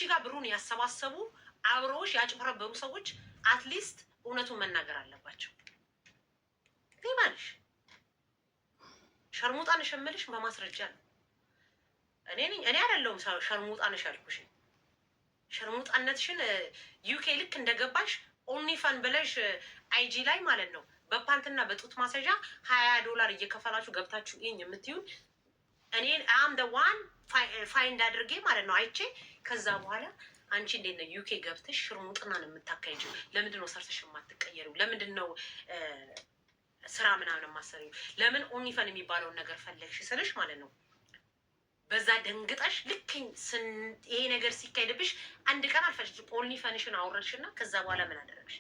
ጋር ብሩን ያሰባሰቡ አብረውሽ ያጭበረበሩ ሰዎች አትሊስት እውነቱን መናገር አለባቸው። ሌባንሽ ሸርሙጣንሽ የምልሽ በማስረጃ ነው። እኔ አይደለሁም ሸርሙጣንሽ ያልኩሽ። ሸርሙጣነትሽን ዩኬ ልክ እንደገባሽ ኦንሊፋን ብለሽ አይጂ ላይ ማለት ነው በፓንትና በጡት ማሰዣ $20 እየከፈላችሁ ገብታችሁ ይህን የምትዩን እኔን አም ደ ዋን ፋይንድ አድርጌ ማለት ነው አይቼ ከዛ በኋላ አንቺ እንዴት ነው ዩኬ ገብተሽ ሽርሙጥናን የምታካሂጂው? ለምንድን ነው ሰርተሽ የማትቀየሪው? ለምንድን ነው ስራ ምናምን የማሰሪው? ለምን ኦንሊፈን የሚባለውን ነገር ፈለግሽ ስልሽ ማለት ነው በዛ ደንግጠሽ ልክ ይሄ ነገር ሲካሄድብሽ አንድ ቀን አልፈለግሽ ኦንሊፈንሽን አወረድሽና ከዛ በኋላ ምን አደረግሽ?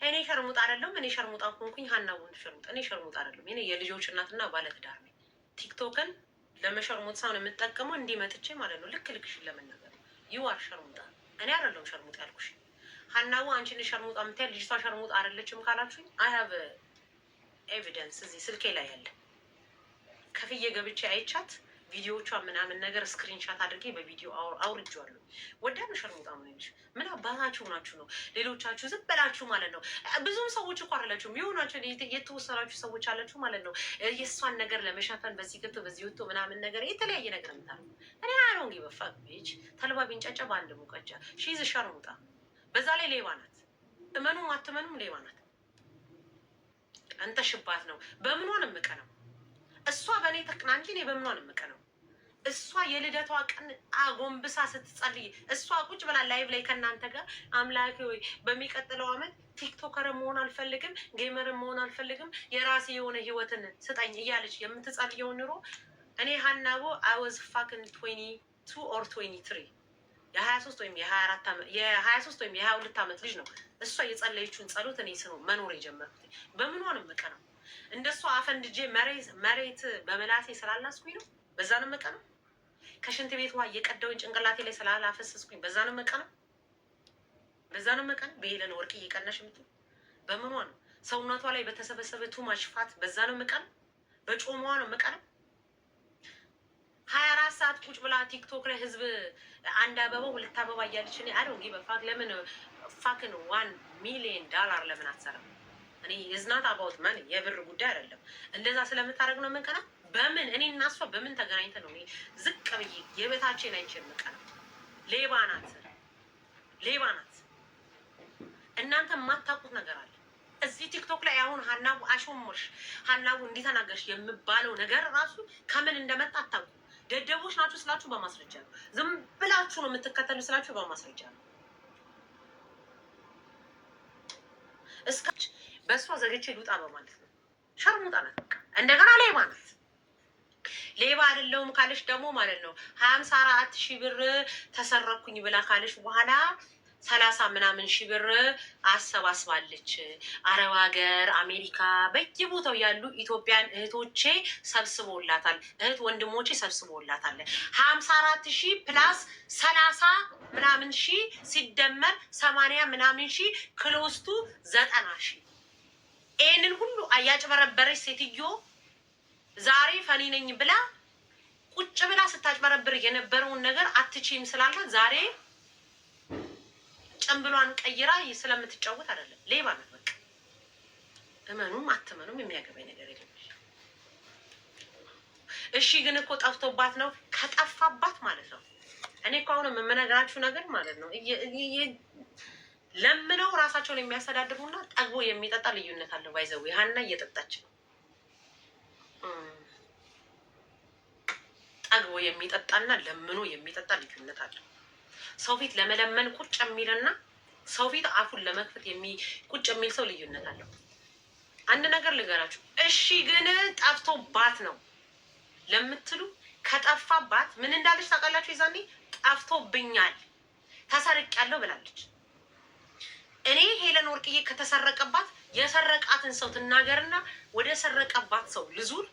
እኔ ሸርሙጣ አይደለም። እኔ ሸርሙጣ ሆንኩኝ ሀናውን ሸርሙጣ። እኔ ሸርሙጣ አይደለም። እኔ የልጆች እናትና ባለትዳር ነኝ። ቲክቶክን ለመሸርሙጥ ሳይሆን የምጠቀመው እንዲመጥቼ ማለት ነው ልክሽን ለመናገር ይዋር ሸርሙጣ እኔ አይደለም ሸርሙጣ ያልኩሽ። ሀናው አንቺን ሸርሙጣ የምትያል ልጅቷ ሸርሙጣ አይደለችም ካላችሁኝ አይ ሃቭ ኤቪደንስ እዚህ ስልኬ ላይ ያለ ከፍዬ ገብቼ አይቻት ቪዲዮቿ ምናምን ነገር ስክሪንሻት አድርጌ በቪዲዮ አውርጄዋለሁ። ወዳም ሸርሙጣ ነው። ምን አባታችሁ ናችሁ ነው? ሌሎቻችሁ ዝም በላችሁ ማለት ነው። ብዙም ሰዎች እኮ አይደላችሁም የሆናችሁ የተወሰናችሁ ሰዎች አላችሁ ማለት ነው። የእሷን ነገር ለመሸፈን በዚህ ገብቶ በዚህ ወጥቶ ምናምን ነገር የተለያየ ነገር የምታደርጉ እኔ አሮንጊ በፋቅ ቤች ተልባ ቢንጫጫ በአንድ ሙቀጫ ሺዝ ሸርሙጣ። በዛ ላይ ሌባ ናት። እመኑም አትመኑም ሌባ ናት። አንተ ሽባት ነው። በምኗን እምቀነው እሷ በእኔ ተቅና እንጂ እኔ በምኗን እምቀነው። እሷ የልደቷ ቀን አጎንብሳ ስትጸልይ እሷ ቁጭ ብላ ላይቭ ላይ ከእናንተ ጋር አምላኬ ወይ በሚቀጥለው አመት ቲክቶከር መሆን አልፈልግም፣ ጌመር መሆን አልፈልግም፣ የራሴ የሆነ ህይወትን ስጠኝ እያለች የምትጸልየው ኑሮ እኔ ሀናቦ አወዝ ፋክን 22 or 23 የ23 ወይም የ23 ወይም የ22 አመት ልጅ ነው እሷ የጸለየችውን ጸሎት እኔ ስኖ መኖር የጀመርኩት። በምኗን እምቀነው? እንደሷ አፈንድጄ መሬት በመላሴ ስላላስኩኝ ነው። በዛ ነው መቀነው። ከሽንት ቤት ውሃ እየቀዳሁኝ ጭንቅላቴ ላይ ስላላፈሰስኩኝ በዛ ነው መቀነው። በዛ ነው መቀነው። በሄለን ወርቅ እየቀናሽ የምትል በምኗ ነው? ሰውነቷ ላይ በተሰበሰበ ቱማሽ ፋት በዛ ነው መቀነው። በጮማዋ ነው መቀነው። 24 ሰዓት ቁጭ ብላ ቲክቶክ ላይ ህዝብ አንድ አበባ ሁለት አበባ እያለች እኔ አዶንጊ በፋክ ለምን ፋክን $1 ሚሊዮን ለምን አትሰራም? እኔ የዝናት አባውት ማን የብር ጉዳይ አይደለም። እንደዛ ስለምታደርግ ነው የምንቀና። በምን እኔ እና እሷ በምን ተገናኝተን ነው? እኔ ዝቅ ብዬ የበታችን አይችል የምንቀና። ሌባ ናት፣ ሌባ ናት። እናንተ የማታውቁት ነገር አለ እዚህ ቲክቶክ ላይ። አሁን ሀናቡ አሾሞሽ፣ ሀናቡ እንዲተናገርሽ የምባለው ነገር ራሱ ከምን እንደመጣ አታውቁ። ደደቦች ናችሁ ስላችሁ በማስረጃ ነው። ዝም ብላችሁ ነው የምትከተሉ ስላችሁ በማስረጃ ነው። እስካች በእሷ ዘግቼ ልውጣ በማለት ነው። ሸርሙጣ ናት። በቃ እንደገና ሌባ ናት። ሌባ አይደለሁም ካለሽ ደግሞ ማለት ነው 54,000 ብር ተሰረኩኝ ብላ ካለሽ በኋላ 30 ምናምን ሺህ ብር አሰባስባለች። አረብ ሀገር፣ አሜሪካ በየቦታው ያሉ ኢትዮጵያን እህቶቼ ሰብስቦላታል። እህት ወንድሞቼ ሰብስቦላታል። 54,000 ፕላስ 30 ምናምን ሺህ ሲደመር 80 ምናምን ሺህ ክሎስቱ 90,000። ይህንን ሁሉ አያጭበረበረች ሴትዮ ዛሬ ፈኒ ነኝ ብላ ቁጭ ብላ ስታጭበረብር የነበረውን ነገር አትችይም ስላልናት ዛሬ ጨምብሏን ቀይራ ስለምትጫወት አይደለም። ሌባ ነው በቃ። እመኑም አትመኑም የሚያገባኝ ነገር የለም። እሺ ግን እኮ ጠፍቶባት ነው። ከጠፋባት ማለት ነው እኔ እኮ አሁን የምነግራችሁ ነገር ማለት ነው ለምነው ራሳቸውን የሚያስተዳድሩና ጠግቦ የሚጠጣ ልዩነት አለው። ባይዘው ሀና እየጠጣች ነው። ጠግቦ የሚጠጣና ለምኖ የሚጠጣ ልዩነት አለው። ሰው ፊት ለመለመን ቁጭ የሚልና ሰው ፊት አፉን ለመክፈት ቁጭ የሚል ሰው ልዩነት አለው። አንድ ነገር ልገራችሁ። እሺ ግን ጠፍቶባት ነው ለምትሉ ከጠፋባት ምን እንዳለች ታውቃላችሁ? ይዛኔ ጠፍቶብኛል ተሰርቄያለሁ ብላለች። እኔ ሄለን ወርቅዬ ከተሰረቀባት የሰረቃትን ሰው ትናገርና ወደ ሰረቀባት ሰው ልዙር፣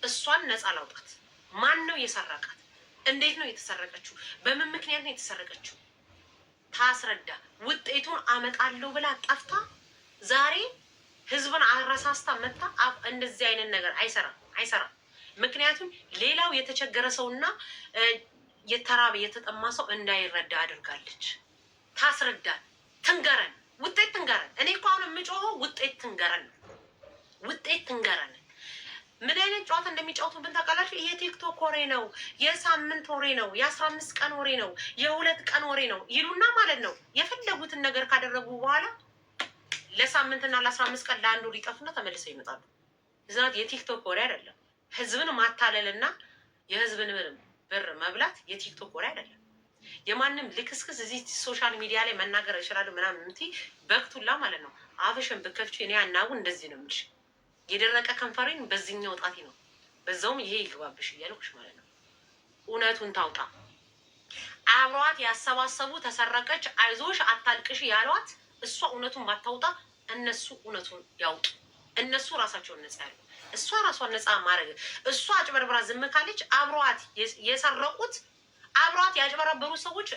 እሷን ነፃ ላውጣት። ማን ነው የሰረቃት? እንዴት ነው የተሰረቀችው? በምን ምክንያት ነው የተሰረቀችው? ታስረዳ። ውጤቱን አመጣለሁ ብላ ጠፍታ ዛሬ ህዝብን አረሳስታ መታ። እንደዚህ አይነት ነገር አይሰራም። ምክንያቱም ሌላው የተቸገረ ሰውና የተራበ የተጠማ ሰው እንዳይረዳ አድርጋለች። ታስረዳን፣ ትንገረን፣ ውጤት ትንገረን። እኔ እኮ አሁን የምጮኸው ውጤት ትንገረን፣ ውጤት ትንገረን። ምን አይነት ጨዋታ እንደሚጫወቱብን ታውቃላችሁ? ይሄ ቲክቶክ ወሬ ነው፣ የሳምንት ወሬ ነው፣ የ15 ቀን ወሬ ነው፣ የ2 ቀን ወሬ ነው ይሉና ማለት ነው የፈለጉትን ነገር ካደረጉ በኋላ ለሳምንትና ለ15 ቀን ለአንዱ ሊጠፉና ተመልሰው ይመጣሉ። እዛት የቲክቶክ ወሬ አይደለም። ህዝብን ማታለልና የህዝብን ብር መብላት የቲክቶክ ወሬ አይደለም። የማንም ልክስክስ እዚህ ሶሻል ሚዲያ ላይ መናገር ይችላሉ ምናምን እንትን በክቱላ ማለት ነው። አፍሽን ብከፍቺ እኔ አናቡ እንደዚህ ነው የምልሽ። የደረቀ ከንፈሬን በዚህኛው ጣቴ ነው በዛውም ይሄ ይግባብሽ እያልኩሽ ማለት ነው። እውነቱን ታውጣ። አብሯት ያሰባሰቡ ተሰረቀች፣ አይዞሽ አታልቅሽ ያሏት እሷ እውነቱን ባታውጣ እነሱ እውነቱን ያውጡ። እነሱ ራሳቸውን ነጻ ያሉ እሷ ራሷን ነጻ ማድረግ እሷ አጭበርብራ ዝም ካለች አብሯት የሰረቁት አብሯት ያጭበረበሩ ሰዎች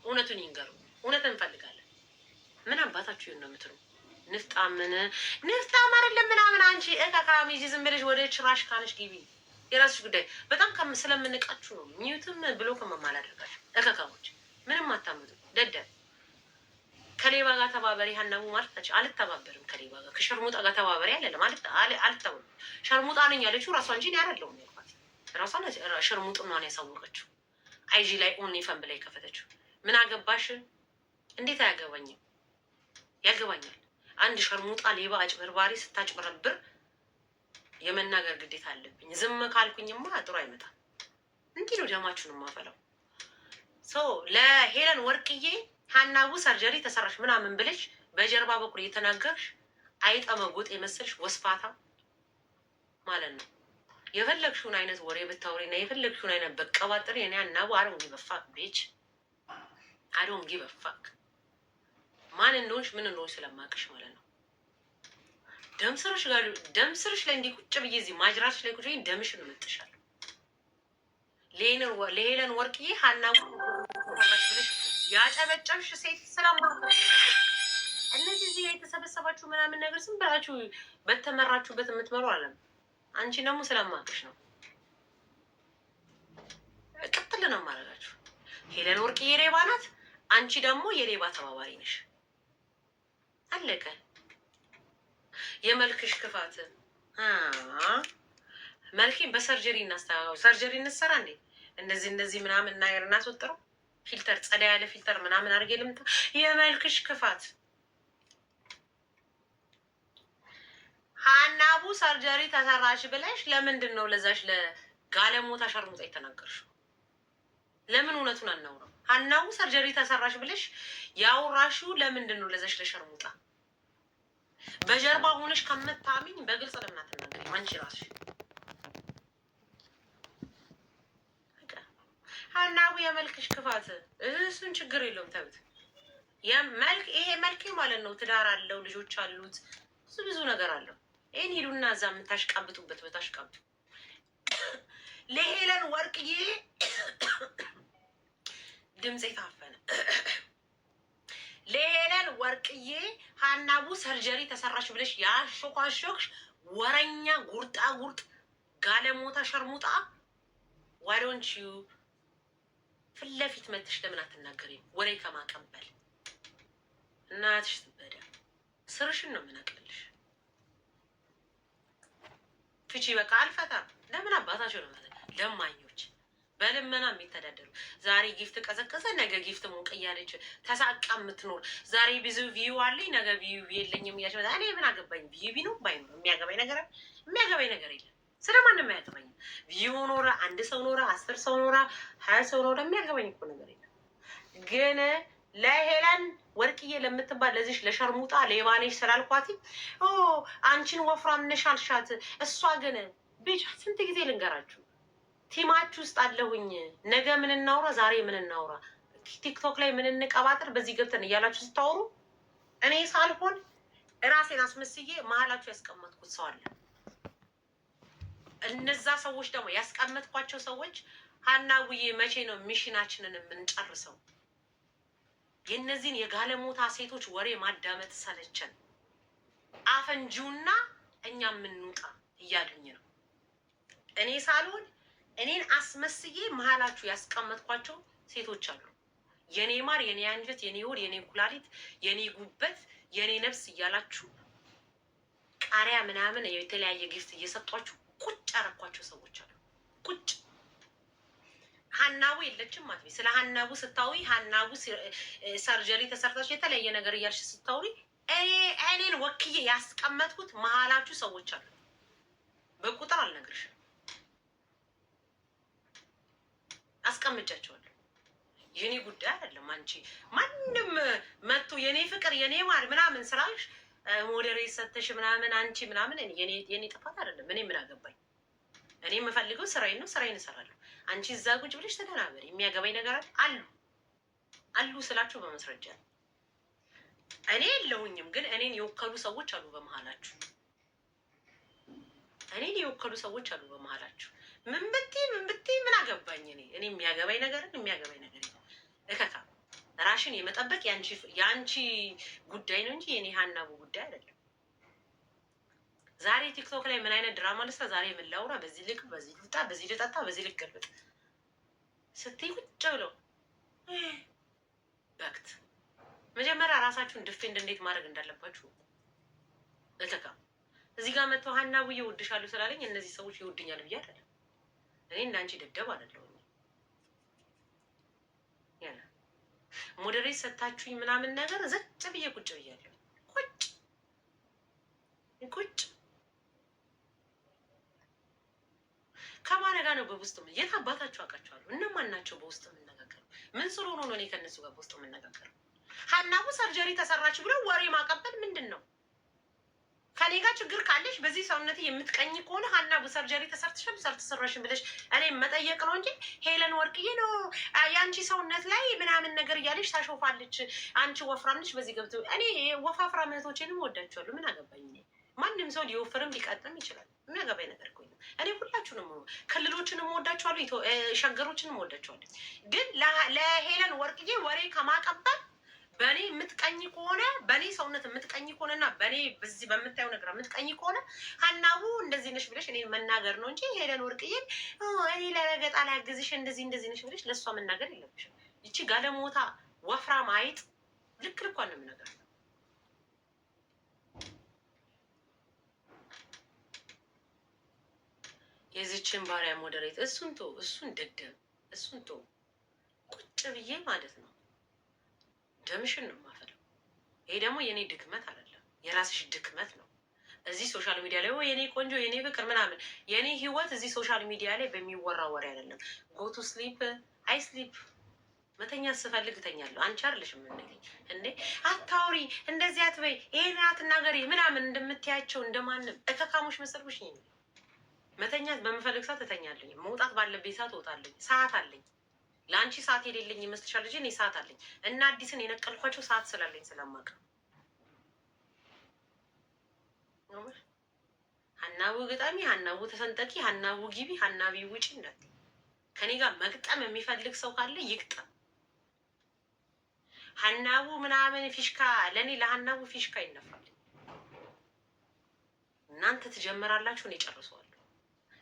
እውነቱን ይንገሩ። እውነት እንፈልጋለን። ምን አባታችሁ ይሁን ነው የምትሉ ንፍጣምን ንፍጣም አይደለም ምናምን አንቺ እካካሚ ዝም ብለሽ ወደ ጭራሽ ካነሽ ግቢ። የራስሽ ጉዳይ። በጣም ስለምንቃችሁ ነው ሚዩትም ብሎ ከመማል አድርጋችሁ እካካሞች ምንም አታምጡ። ደደብ ከሌባ ጋር ተባበሪ ሀናቡ ማለት ናቸው። አልተባበርም ከሌባ ጋር ከሸርሙጣ ጋር ተባበሪ አይደለም አልተባበርም። ሸርሙጣ ነኝ ያለችው ራሷ እንጂ አይደለሁም ያልኳት። ራሷ ሸርሙጥናን ያሳወቀችው አይጂ ላይ ኦን ፈን ብላ የከፈተችው። ምን አገባሽ? እንዴት አያገባኝም? ያገባኛል። አንድ ሸርሙጣ ሌባ አጭበርባሪ ስታጭበረብር የመናገር ግዴታ አለብኝ። ዝም ካልኩኝማ ጥሩ አይመጣም። እንዲህ ነው ደማችሁን ማፈላው። ለሄለን ወርቅዬ ሀናቡ ሰርጀሪ ተሰራሽ ምናምን ብለሽ በጀርባ በኩል እየተናገርሽ አይጠመጉጥ የመሰልሽ ወስፋታ ማለት ነው። የፈለግሽውን አይነት ወሬ ብታወሪና የፈለግሽውን አይነት በቀባጥሪ እኔ ሀናቡ አዶን ጊበፋክ ቤች አዶን ጊበፋክ ማን እንደሆንሽ ምን እንደሆንሽ ስለማቅሽ ማለት ነው። ደምስርሽ ላይ እንዲህ ቁጭ ብዬ እዚህ ማጅራትሽ ላይ ቁጭ ብዬ ደምሽን እመጥሻለሁ። ለሄለን ወርቅዬ ሀናቡ ብለሽ ያጨበጨብሽ ሴት ስለማቅሽ እነዚህ እዚህ የተሰበሰባችሁ ምናምን ነገር ዝም ብላችሁ በተመራችሁበት የምትመሩ አለም። አንቺ ደግሞ ስለማቅሽ ነው። ቅጥል ነው ማድረጋችሁ። ሄለን ወርቅዬ ሌባ ናት። አንቺ ደግሞ የሌባ ተባባሪ ነሽ። አለቀ። የመልክሽ ክፋት መልኬን በሰርጀሪ እናስተካክለው። ሰርጀሪ እንሰራ እንዴ? እንደዚህ ምናምን ነገር እናስወጥረው። ፊልተር ጸዳ ያለ ፊልተር ምናምን አድርጌ ልምጣ። የመልክሽ ክፋት ሀናቡ ሰርጀሪ ተሰራሽ ብለሽ ለምንድን ነው ለዛሽ ለጋለሞታ ሸርሙጣ የተናገርሽው? ለምን እውነቱን አናውረው? ሀናቡ ሰርጀሪ ተሰራሽ ብለሽ ያውራሽው ለምንድን ነው ለዛሽ ለሸርሙጣ? በጀርባ ሆነሽ ከምታሚኝ በግልጽ ለምን አትናገሪም? አንቺ ራስሽ ሀናቡ የመልክሽ ክፋት እሱን ችግር የለውም ተብት የመልክ ይሄ መልክ ማለት ነው። ትዳር አለው፣ ልጆች አሉት፣ ብዙ ነገር አለው። ይህን ሂዱና እዛ የምታሽቃብጡበት በታሽቃብጡ። ለሄለን ወርቅዬ ድምፅ የታፈነ ለሄለን ወርቅዬ ሀናቡ ሰርጀሪ ተሰራሽ ብለሽ ያሾካሾክሽ ወረኛ ጉርጣ ጉርጥ ጋለሞታ ሸርሙጣ ዋዶንች ዩ ፊት ለፊት መጥተሽ ለምን አትናገሪም? ወሬ ከማቀበል እናትሽ ትበዳ። ስርሽን ነው የምነቅልልሽ። ፍቺ በቃ አልፈታም። ለምን አባታቸው ነው ለማኞች በልመና የሚተዳደሩ። ዛሬ ጊፍት ቀዘቀዘ፣ ነገ ጊፍት ሞቅ እያለች ተሳቃ የምትኖር። ዛሬ ብዙ ቪዩ አለኝ፣ ነገ ቪዩ የለኝም እያለች እኔ ምን አገባኝ? ቪዩ ቢኖር ባይኖር የሚያገባኝ ነገር የለም። ስለማንም አያገባኝም። ቪዩ ኖረ፣ አንድ ሰው ኖረ፣ 10 ሰው ኖረ፣ 20 ሰው ኖረ፣ የሚያገባኝ እኮ ነገር የለም። ግን ለሄለን ወርቅዬ ለምትባል ለዚሽ ለሸርሙጣ ሌባ ነሽ ስላልኳት አንቺን ወፍራም ነሽ አልሻት። እሷ ግን ብቻ ስንት ጊዜ ልንገራችሁ ቲማችሁ ውስጥ አለሁኝ። ነገ ምን እናውራ፣ ዛሬ ምን እናውራ፣ ቲክቶክ ላይ ምን እንቀባጥር፣ በዚህ ገብተን እያላችሁ ስታወሩ እኔ ሳልሆን እራሴን አስመስዬ መሀላችሁ ያስቀመጥኩት ሰው አለ። እነዛ ሰዎች ደግሞ ያስቀመጥኳቸው ሰዎች ሀናውዬ መቼ ነው ሚሽናችንን የምንጨርሰው? የእነዚህን የጋለሞታ ሴቶች ወሬ ማዳመጥ ሰለቸን፣ አፈንጂውና እኛ የምንውጣ እያሉኝ ነው። እኔ ሳልሆን እኔን አስመስዬ መሀላችሁ ያስቀመጥኳቸው ሴቶች አሉ። የኔ ማር፣ የኔ አንጀት፣ የኔ ሆድ፣ የኔ ኩላሊት፣ የኔ ጉበት፣ የኔ ነፍስ እያላችሁ ቃሪያ ምናምን የተለያየ ጊፍት እየሰጧችሁ ቁጭ ያረኳቸው ሰዎች አሉ። ቁጭ ሀናቡ የለችም ማለት ነው። ስለ ሀናቡ ስታዊ ሀናቡ ሰርጀሪ ተሰርታች የተለያየ ነገር እያልሽ ስታውሪ እኔን ወክዬ ያስቀመጥኩት መሀላችሁ ሰዎች አሉ። በቁጥር አልነግርሽም፣ አስቀምጫቸዋለሁ። የኔ ጉዳይ አይደለም። አንቺ ማንም መጥቶ የኔ ፍቅር የኔ ማር ምናምን ስራሽ ሞዴሬት ሰተሽ ምናምን አንቺ ምናምን የኔ ጥፋት አይደለም። እኔ ምን አገባኝ? እኔ የምፈልገው ስራዬን ነው፣ ስራዬን እሰራለሁ። አንቺ እዛ ቁጭ ብለሽ ተደናበሪ። የሚያገባኝ ነገር አሉ ስላችሁ በመስረጃ እኔ የለውኝም፣ ግን እኔን የወከሉ ሰዎች አሉ በመሀላችሁ። እኔን የወከሉ ሰዎች አሉ በመሀላችሁ። ምን ብትይ ምን አገባኝ? እኔ የሚያገባኝ ነገር እከካ ራሽን የመጠበቅ የአንቺ ጉዳይ ነው እንጂ የኔ ሀናቡ ጉዳይ አይደለም። ዛሬ ቲክቶክ ላይ ምን አይነት ድራማ ልስራ፣ ዛሬ ምን ላውራ፣ በዚህ ልክ፣ በዚህ ልጣ፣ በዚህ ልጠጣ፣ በዚህ ልክ ገልብጥ ስትይ ቁጭ ብለው በክት መጀመሪያ ራሳችሁን ዲፌንድ እንዴት ማድረግ እንዳለባችሁ እከካ። እዚህ ጋር መጥተው ሀናቡዬ እወድሻለሁ ስላለኝ እነዚህ ሰዎች ይወዱኛል ብዬ አይደለም። እኔ እንዳንቺ ደደብ አይደለሁም። ያለ ሞዴሬት ሰታችሁኝ ምናምን ነገር ዘጭ ብዬ ቁጭ ብያለሁ። ቁጭ ከማን ጋር ነው በውስጥ የት አባታችሁ አውቃችኋለሁ። እነማን ናቸው በውስጥ የምነጋገረው? ምን ስለሆኑ ነው እኔ ከእነሱ ጋር በውስጥ የምነጋገረው? ሀናቡ ሰርጀሪ ተሰራች ብሎ ወሬ ማቀበል ምንድን ነው? ከኔ ጋር ችግር ካለሽ በዚህ ሰውነት የምትቀኝ ከሆነ ሀናቡ ሰርጀሪ ተሰርተሻል ተሰራሽን ብለሽ እኔ መጠየቅ ነው እንጂ ሄለን ወርቅዬ ነው የአንቺ ሰውነት ላይ ምናምን ነገር እያለሽ ታሾፋለች። አንቺ ወፍራም ነሽ በዚህ ገብቶ እኔ ወፋፍራም እህቶቼንም ወዳቸዋለሁ። ምን አገባኝ? ማንም ሰው ሊወፍርም ሊቀጥም ይችላል። የሚያገባኝ ነገር እኮ እኔ ሁላችሁንም ክልሎችንም ወዳቸዋለሁ፣ ሸገሮችንም ወዳቸዋለሁ። ግን ለሄለን ወርቅዬ ወሬ ከማቀበል በእኔ የምትቀኝ ከሆነ በእኔ ሰውነት የምትቀኝ ከሆነ እና በእኔ በዚህ በምታየው ነገር የምትቀኝ ከሆነ ሀናቡ እንደዚህ ነሽ ብለሽ እኔ መናገር ነው እንጂ ሄለን ወርቅዬን እኔ ለረገጣ ላይ ያግዝሽ እንደዚህ ነሽ ብለሽ ለእሷ መናገር የለብሽም። ይቺ ጋለሞታ ወፍራም አይጥ ልክ ልኳን ነው የምነገር። የዚችን ባሪያ ሞዴሬት እሱን ደደብ እሱን ቁጭ ብዬ ማለት ነው ደምሽን ነው የማፈለው። ይሄ ደግሞ የኔ ድክመት አይደለም፣ የራስሽ ድክመት ነው። እዚህ ሶሻል ሚዲያ ላይ የኔ ቆንጆ የኔ ፍቅር ምናምን የኔ ህይወት እዚህ ሶሻል ሚዲያ ላይ በሚወራ ወሬ አይደለም። ጎቱ ስሊፕ አይ ስሊፕ መተኛ ስፈልግ እተኛለሁ። አንቺ አይደለሽም እንዴ አታውሪ እንደዚህ አትበይ ይሄን አትናገሪ ምናምን እንደምትያቸው እንደማንም እከካሞች መሰልኩሽ። መተኛት በምፈልግ ሰዓት እተኛለኝ። መውጣት ባለብኝ ሰዓት እወጣለኝ። ሰዓት አለኝ። ለአንቺ ሰዓት የሌለኝ ይመስልሻል? ልጅ እኔ ሰዓት አለኝ እና አዲስን የነቀልኳቸው ሰዓት ስላለኝ ስለማውቅ ሀናቡ ግጣሚ፣ ሀናቡ ተሰንጠቂ፣ ሀናቡ ግቢ፣ ሀናቢ ውጪ እንዳት ከኔ ጋር መግጠም የሚፈልግ ሰው ካለ ይግጠም። ሀናቡ ምናምን ፊሽካ ለእኔ ለሀናቡ ፊሽካ ይነፋል። እናንተ ትጀምራላችሁ፣ እኔ ጨርሰዋለሁ።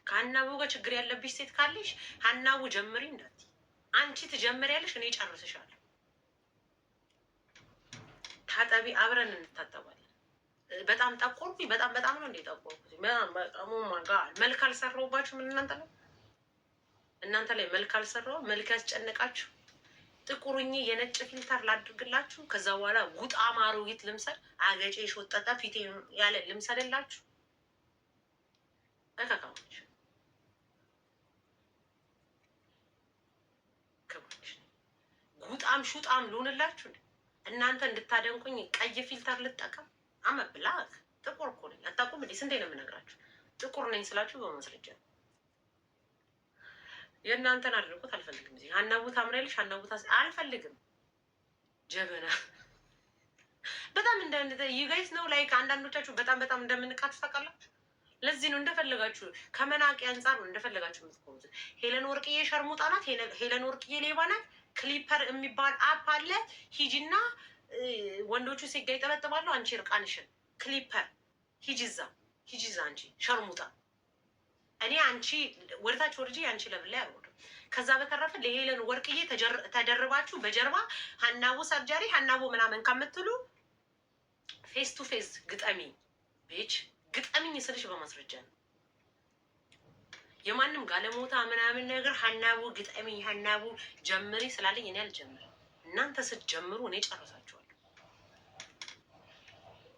ከሀናቡ ጋር ችግር ያለብሽ ሴት ካለሽ ሀናቡ ጀምሪ እንዳት አንቺ ትጀምሪያለሽ፣ እኔ ጨርስሻለሁ። ታጠቢ፣ አብረን እንታጠባለን። በጣም ጠቆርኩኝ። በጣም ነው እንዴ ጠቆርኩኝ? በጣም ማጋ መልክ አልሰራሁባችሁ። ምን እናንተ ላይ መልክ አልሰራሁ። መልክ ያስጨነቃችሁ ጥቁርኝ የነጭ ፊልተር ላድርግላችሁ። ከዛ በኋላ ጉጣ ማሮጊት ልምሰል፣ አገጬ ሾጠጠ ፊቴ ያለ ልምሰልላችሁ። እከካሞች ጉጣም ሹጣም ልሆንላችሁ። እናንተ እንድታደንቁኝ ቀይ ፊልተር ልጠቀም? አመብላክ ጥቁር እኮ ነኝ። አታውቁም እንዴ? ስንቴ ነው የምነግራችሁ? ጥቁር ነኝ ስላችሁ በማስረጃ የእናንተን አድርጎት አልፈልግም። እዚህ ሀናቡ ታምሪያለሽ፣ ሀናቡ አልፈልግም። ጀበና በጣም ዩጋይስ ነው ላይክ አንዳንዶቻችሁ በጣም እንደምንቃችሁ ታውቃላችሁ። ለዚህ ነው እንደፈለጋችሁ ከመናቂ አንጻር ነው እንደፈለጋችሁ የምትቆሙት። ሄለን ወርቅዬ ሸርሙጣ ናት። ሄለን ወርቅዬ ሌባ ናት። ክሊፐር የሚባል አፕ አለ። ሂጂና ወንዶቹ ሴጋ ይጠበጥባሉ። አንቺ እርቃንሽን ክሊፐር ሂጂዛ አንቺ ሸርሙጣ እኔ አንቺ ወደታች ወርጄ አንቺ ለምን ላይ አልወርድም። ከዛ በተረፈ ለሄለን ወርቅዬ ተደርባችሁ በጀርባ ሀናቡ ሰርጀሪ ሀናቡ ምናምን ከምትሉ ፌስ ቱ ፌስ ግጠሚ ቤች ግጠሚኝ ስልሽ በማስረጃ ነው። የማንም ጋለሞታ ምናምን ነገር ሀናቡ ግጠሚኝ ሀናቡ ጀምሪ ስላለኝ እኔ አልጀምርም። እናንተ ስትጀምሩ እኔ ጨርሳችኋለሁ።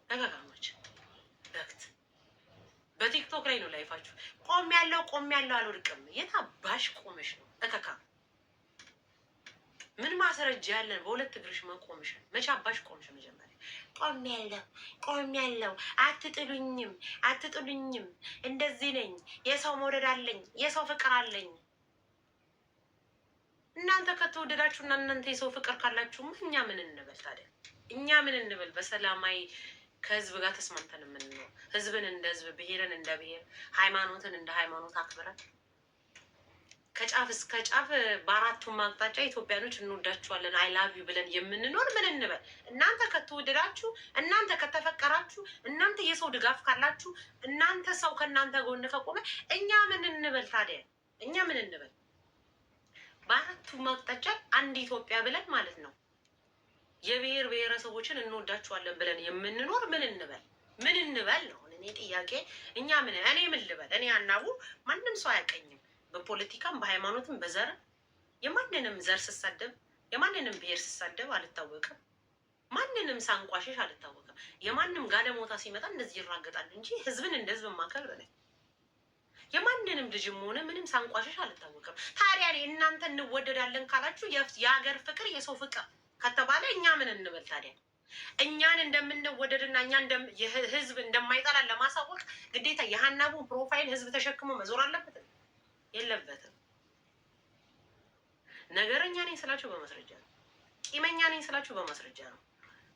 ነገጋሞች በክት በቲክቶክ ላይ ነው ላይፋችሁ። ቆም ያለው አልወድቅም። የት አባሽ ቆመሽ ነው እከካ? ምን ማስረጃ ያለን በሁለት እግርሽ መቆምሽ? መቼ አባሽ ቆምሽ? መጀመሪያ ቆም ያለው አትጥሉኝም፣ እንደዚህ ነኝ፣ የሰው መውደድ አለኝ፣ የሰው ፍቅር አለኝ። እናንተ ከተወደዳችሁ እና እናንተ የሰው ፍቅር ካላችሁ እኛ ምን እንበል ታዲያ? እኛ ምን እንበል? በሰላማዊ ከህዝብ ጋር ተስማምተን የምንኖር ህዝብን እንደ ህዝብ፣ ብሔርን እንደ ብሔር፣ ሃይማኖትን እንደ ሃይማኖት አክብረን ከጫፍ እስከ ጫፍ በአራቱም አቅጣጫ ኢትዮጵያኖች እንወዳችኋለን አይ ላቭ ዩ ብለን የምንኖር ምን እንበል? እናንተ ከተወደዳችሁ፣ እናንተ ከተፈቀራችሁ፣ እናንተ የሰው ድጋፍ ካላችሁ፣ እናንተ ሰው ከእናንተ ጎን ከቆመ እኛ ምን እንበል ታዲያ? እኛ ምን እንበል? በአራቱም አቅጣጫ አንድ ኢትዮጵያ ብለን ማለት ነው የብሔር ብሔረሰቦችን እንወዳችኋለን ብለን የምንኖር ምን እንበል? ምን እንበል ነው እኔ ጥያቄ። እኛ እኔ ምን ልበል? እኔ አናቡ ማንም ሰው አያውቀኝም። በፖለቲካም በሃይማኖትም በዘር የማንንም ዘር ስሳደብ የማንንም ብሔር ስሳደብ አልታወቅም። ማንንም ሳንቋሽሽ አልታወቅም። የማንም ጋለሞታ ሲመጣ እንደዚህ ይራገጣል እንጂ ህዝብን እንደ ህዝብ ማከብር ነኝ። የማንንም ልጅም ሆነ ምንም ሳንቋሽሽ አልታወቅም። ታዲያ እናንተ እንወደዳለን ካላችሁ የሀገር ፍቅር የሰው ፍቅር ከተባለ እኛ ምን እንበል ታዲያ? እኛን እንደምንወደድና እኛ ህዝብ እንደማይጠላን ለማሳወቅ ግዴታ የሀናቡን ፕሮፋይል ህዝብ ተሸክሞ መዞር አለበት? የለበትም። ነገረኛ ነኝ ስላችሁ በማስረጃ ነው። ቂመኛ ነኝ ስላችሁ በማስረጃ ነው።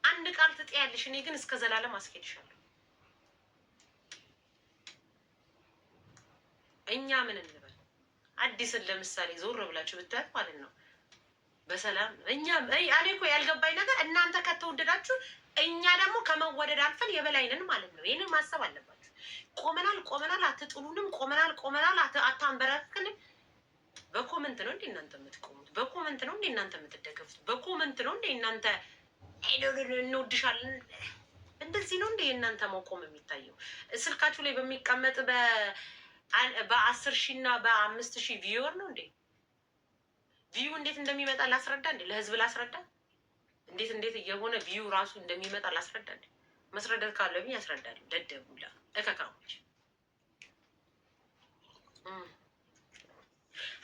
አንድ ቃል ትጥያለሽ፣ እኔ ግን እስከ ዘላለም አስኬድሻለሁ። እኛ ምን እንበል? አዲስን ለምሳሌ ዞር ብላችሁ ብታዩት ማለት ነው በሰላም እኛ እኔ እኮ ያልገባኝ ነገር እናንተ ከተወደዳችሁ እኛ ደግሞ ከመወደድ አልፈን የበላይ ነን ማለት ነው። ይሄንን ማሰብ አለባችሁ። ቆመናል አትጥሉንም፣ ቆመናል አታንበረክክንም። በኮመንት ነው እንዴ እናንተ የምትቆሙት? በኮመንት ነው እንዴ እናንተ የምትደገፉት? በኮመንት ነው እንዴ እናንተ እንወድሻለን? እንደዚህ ነው እንዴ እናንተ መቆም የሚታየው? ስልካችሁ ላይ በሚቀመጥ በ10,000 እና በ5,000 ቪዩወር ነው እንዴ? ቪዩ እንዴት እንደሚመጣ ላስረዳ እንዴ? ለህዝብ ላስረዳ እንዴት እየሆነ ቪዩ ራሱ እንደሚመጣ ላስረዳ እንዴ? መስረዳት ካለብኝ ያስረዳል። ደደቡላ እከካዎች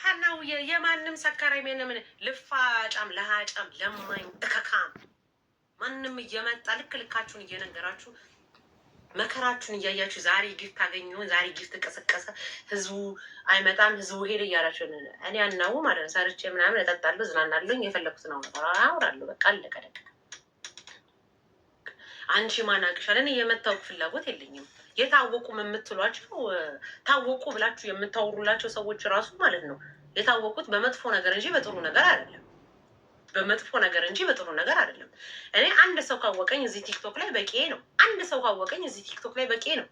ሀናው የማንም ሰካራይ ምን ልፋጫም ለሃጫም ለማኝ እከካም ማንም እየመጣ ልካችሁን እየነገራችሁ መከራችሁን እያያችሁ ዛሬ ጊፍት ታገኘውን ዛሬ ጊፍት ቀሰቀሰ ህዝቡ አይመጣም ህዝቡ ሄደ እያላችሁ እኔ አናው ማለት ነው። ሰርቼ ምናምን እጠጣለሁ፣ ዝናናለሁኝ፣ የፈለኩትን አወራለሁ። በቃ አለቀ ደቀ። አንቺ ማናቅሻል? እኔ የመታወቅ ፍላጎት የለኝም። የታወቁም የምትሏቸው ታወቁ ብላችሁ የምታወሩላቸው ሰዎች ራሱ ማለት ነው የታወቁት በመጥፎ ነገር እንጂ በጥሩ ነገር አይደለም። በመጥፎ ነገር እንጂ በጥሩ ነገር አይደለም። እኔ አንድ ሰው ካወቀኝ እዚህ ቲክቶክ ላይ በቂ ነው። አንድ ሰው ካወቀኝ እዚህ ቲክቶክ ላይ በቂ ነው።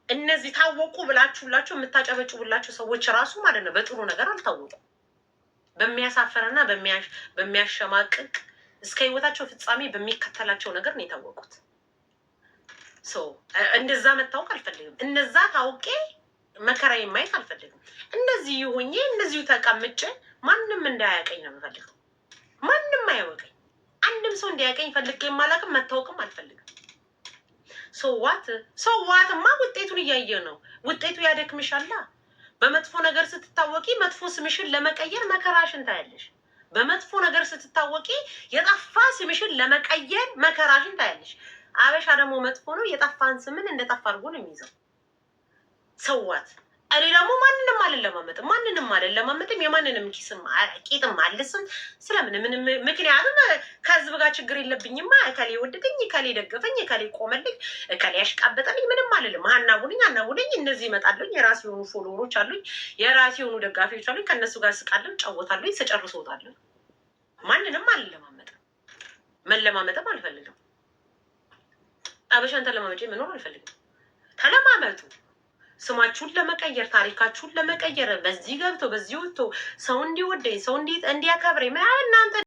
እነዚህ ታወቁ ብላችሁላቸው የምታጨበጭቡላቸው ሰዎች ራሱ ማለት ነው በጥሩ ነገር አልታወቁም። በሚያሳፈርና በሚያሸማቅቅ እስከ ህይወታቸው ፍጻሜ በሚከተላቸው ነገር ነው የታወቁት። እንደዛ መታወቅ አልፈልግም። እነዛ ታውቄ መከራዬ ማየት አልፈልግም። እንደዚህ ይሁኜ እንደዚሁ ተቀምጬ ማንም እንዳያቀኝ ነው የምፈልገው። ማንም አያወቀኝ። አንድም ሰው እንዲያቀኝ ፈልጌ የማላውቅም መታወቅም አልፈልግም። ሰዋትማ ውጤቱን እያየ ነው። ውጤቱ ያደክምሻላ። በመጥፎ ነገር ስትታወቂ መጥፎ ስምሽን ለመቀየር መከራሽን ታያለሽ። በመጥፎ ነገር ስትታወቂ የጠፋ ስምሽን ለመቀየር መከራሽን ታያለሽ። አበሻ ደግሞ መጥፎ ነው። የጠፋን ስምን እንደጠፋ አድርጎ ነው የሚይዘው። ሰዋት እኔ ደግሞ ማንንም አልለማመጥም። የማንንም ቂጥም አልስም። ስለምን ምክንያቱም ከህዝብ ጋር ችግር የለብኝማ። እከሌ ወደደኝ፣ እከሌ ደገፈኝ፣ እከሌ ቆመልኝ፣ እከሌ ያሽቃበጠልኝ ምንም አልልም። አናቡልኝ እነዚህ ይመጣሉኝ። የራሴ የሆኑ ፎሎወሮች አሉኝ፣ የራሴ የሆኑ ደጋፊዎች አሉኝ። ከእነሱ ጋር ስቃለሁ፣ ጫወታለሁ፣ ስጨርስ እወጣለሁ። ማንንም አልለማመጥም። መለማመጥም አልፈልግም። አበሻን ተለማመጪ መኖር አልፈልግም። ተለማመጡ። ስማችሁን ለመቀየር ታሪካችሁን ለመቀየር በዚህ ገብቶ በዚህ ወጥቶ ሰው እንዲወደኝ ሰው እንዲያከብረኝ እናንተ